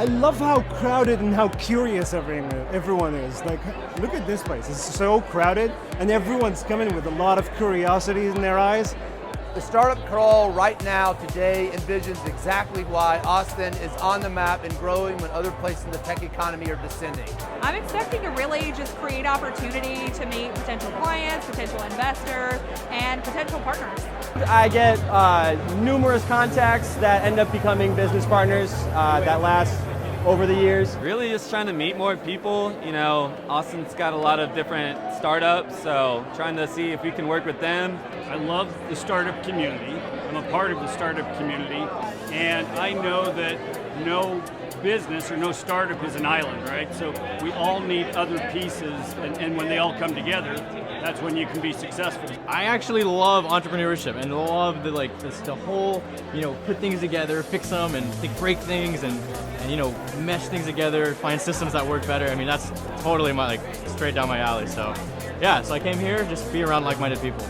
love how crowded and how curious everyone is. Like, look at this place. It's so crowded, and everyone's coming with a lot of curiosity in their eyes. The startup crawl right now, today, envisions exactly why Austin is on the map and growing when other places in the tech economy are descending. I'm expecting to really just create opportunity to meet potential clients, potential investors, and potential partners. I get numerous contacts that end up becoming business partners that last over the years. Really just trying to meet more people. You know, Austin's got a lot of different startups, so trying to see if we can work with them. I love the startup community. I'm a part of the startup community, and I know that no business or no startup is an island, right? So we all need other pieces, and when they all come together, that's when you can be successful. I actually love entrepreneurship and love the whole, put things together, fix them, and break things, and mesh things together, find systems that work better. I mean, that's totally straight down my alley. So yeah, so I came here just to be around like-minded people.